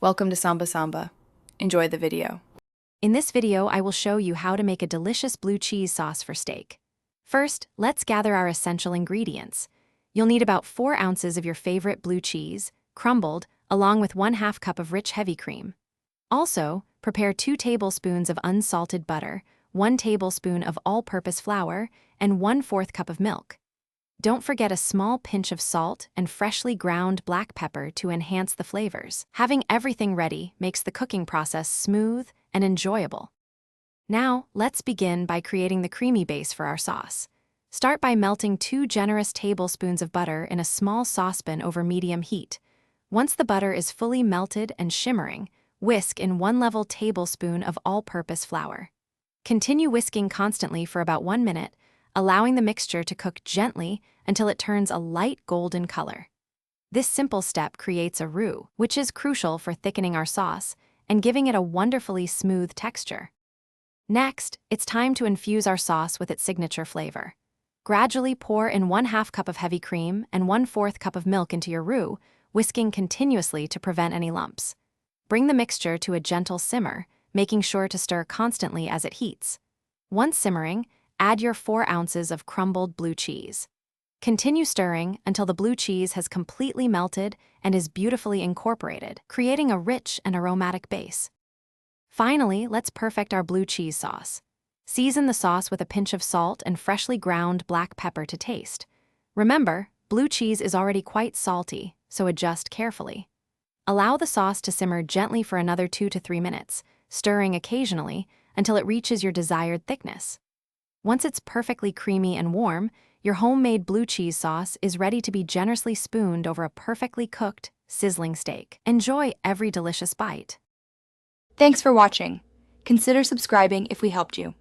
Welcome to Samba Samba. Enjoy the video. In this video, I will show you how to make a delicious blue cheese sauce for steak. First, let's gather our essential ingredients. You'll need about 4 ounces of your favorite blue cheese, crumbled, along with 1/2 cup of rich heavy cream. Also, prepare 2 tablespoons of unsalted butter, 1 tablespoon of all-purpose flour, and 1/4 cup of milk. Don't forget a small pinch of salt and freshly ground black pepper to enhance the flavors. Having everything ready makes the cooking process smooth and enjoyable. Now, let's begin by creating the creamy base for our sauce. Start by melting 2 generous tablespoons of butter in a small saucepan over medium heat. Once the butter is fully melted and shimmering, whisk in 1 level tablespoon of all-purpose flour. Continue whisking constantly for about 1 minute, allowing the mixture to cook gently until it turns a light golden color. This simple step creates a roux, which is crucial for thickening our sauce and giving it a wonderfully smooth texture. Next, it's time to infuse our sauce with its signature flavor. Gradually pour in 1/2 cup of heavy cream and 1/4 cup of milk into your roux, whisking continuously to prevent any lumps. Bring the mixture to a gentle simmer, making sure to stir constantly as it heats. Once simmering, add your 4 ounces of crumbled blue cheese. Continue stirring until the blue cheese has completely melted and is beautifully incorporated, creating a rich and aromatic base. Finally, let's perfect our blue cheese sauce. Season the sauce with a pinch of salt and freshly ground black pepper to taste. Remember, blue cheese is already quite salty, so adjust carefully. Allow the sauce to simmer gently for another 2 to 3 minutes, stirring occasionally until it reaches your desired thickness. Once it's perfectly creamy and warm, your homemade blue cheese sauce is ready to be generously spooned over a perfectly cooked, sizzling steak. Enjoy every delicious bite. Thanks for watching. Consider subscribing if we helped you.